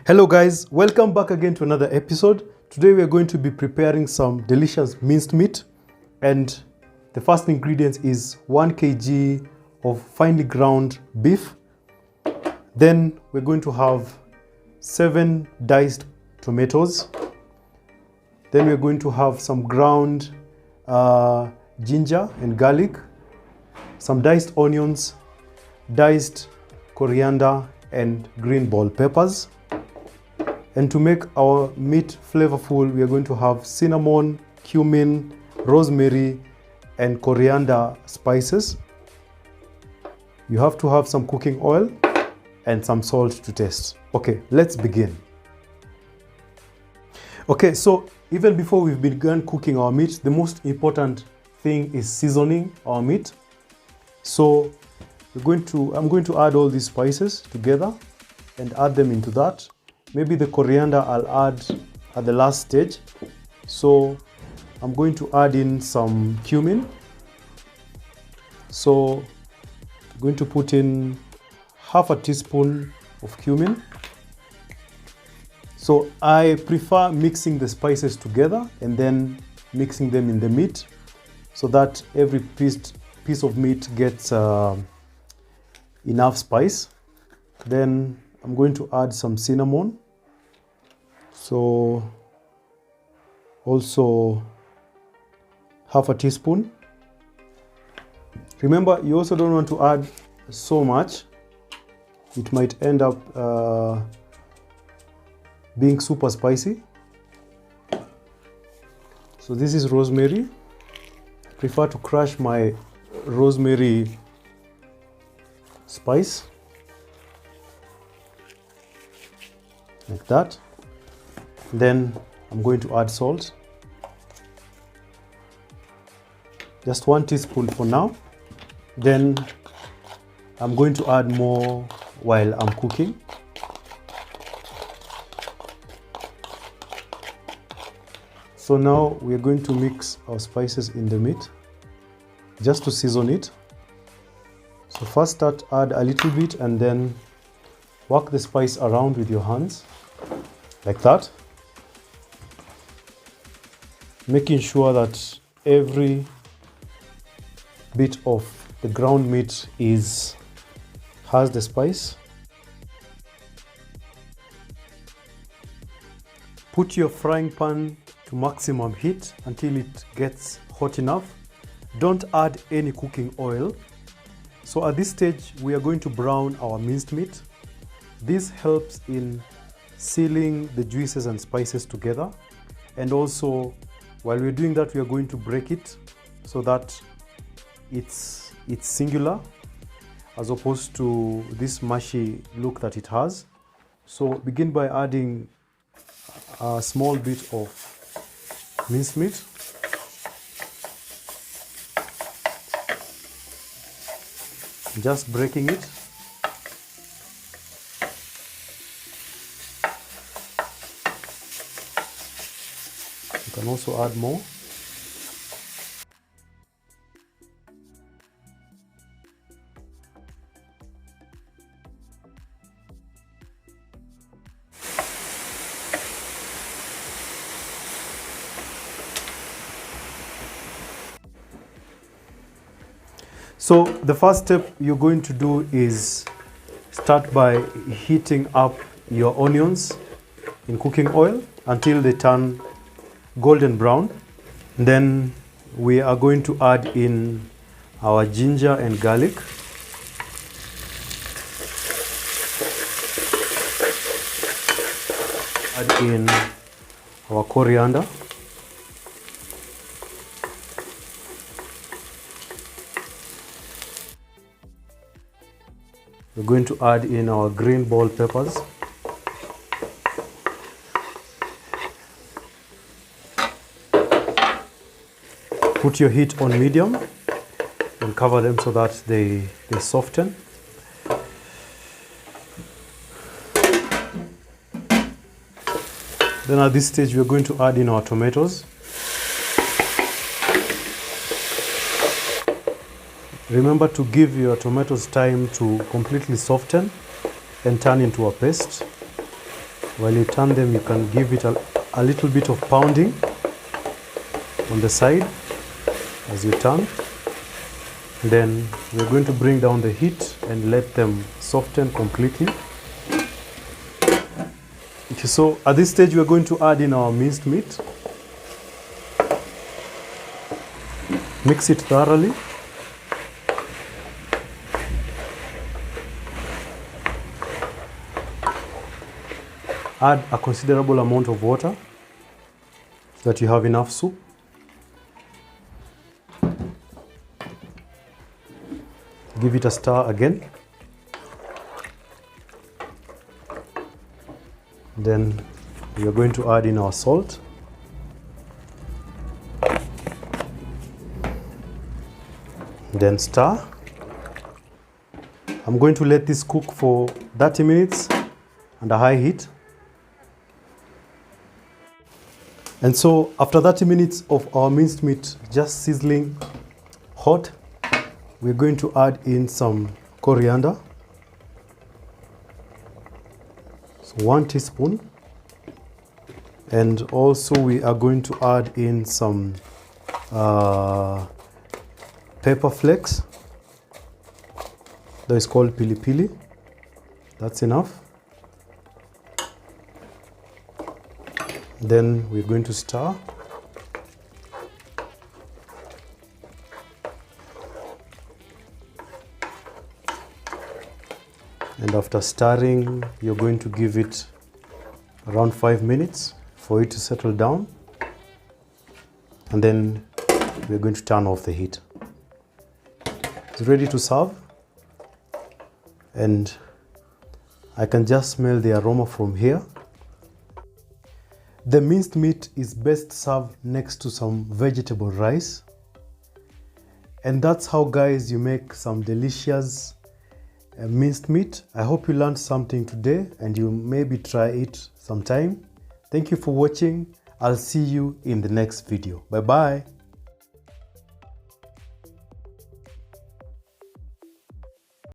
Hello guys, welcome back again to another episode. Today we are going to be preparing some delicious minced meat, and the first ingredient is 1 kg of finely ground beef. Then we're going to have 7 diced tomatoes. Then we're going to have some ground ginger and garlic, some diced onions, diced coriander and green bell peppers. And to make our meat flavorful, we are going to have cinnamon, cumin, rosemary, and coriander spices. You have to have some cooking oil and some salt to taste. Okay, let's begin. Okay, so even before we've begun cooking our meat, the most important thing is seasoning our meat. So I'm going to add all these spices together and add them into that. Maybe the coriander I'll add at the last stage. So I'm going to add in some cumin. So I'm going to put in half a teaspoon of cumin. So I prefer mixing the spices together and then mixing them in the meat so that every piece of meat gets enough spice. Then I'm going to add some cinnamon. So also half a teaspoon. Remember, you also don't want to add so much. It might end up being super spicy. So this is rosemary. I prefer to crush my rosemary spice like that. Then I'm going to add salt, just 1 teaspoon for now. Then I'm going to add more while I'm cooking. So now we are going to mix our spices in the meat just to season it. So first add a little bit and then work the spice around with your hands like that, making sure that every bit of the ground meat has the spice. Put your frying pan to maximum heat until it gets hot enough. Don't add any cooking oil. So at this stage, we are going to brown our minced meat. This helps in sealing the juices and spices together. And also, while we're doing that, we are going to break it so that it's singular as opposed to this mushy look that it has. So begin by adding a small bit of minced meat. Just breaking it. You can also add more. So the first step you're going to do is start by heating up your onions in cooking oil until they turn golden brown. Then we are going to add in our ginger and garlic. Add in our coriander. We're going to add in our green bell peppers. Put your heat on medium and cover them so that they soften. Then at this stage, we're going to add in our tomatoes. Remember to give your tomatoes time to completely soften and turn into a paste. While you turn them, you can give it a little bit of pounding on the side as you turn. Then we're going to bring down the heat and let them soften completely. Okay, so at this stage we're going to add in our minced meat. Mix it thoroughly. Add a considerable amount of water so that you have enough soup. Give it a stir again. Then we are going to add in our salt. Then stir. I'm going to let this cook for 30 minutes under high heat. And so after 30 minutes of our minced meat just sizzling hot, we're going to add in some coriander. So 1 teaspoon. And also we are going to add in some pepper flakes. That is called pili pili. That's enough. Then we're going to stir. And after stirring, you're going to give it around 5 minutes for it to settle down. And then we're going to turn off the heat. It's ready to serve. And I can just smell the aroma from here. The minced meat is best served next to some vegetable rice. And that's how, guys, you make some delicious minced meat. I hope you learned something today and you maybe try it sometime. Thank you for watching. I'll see you in the next video. Bye bye.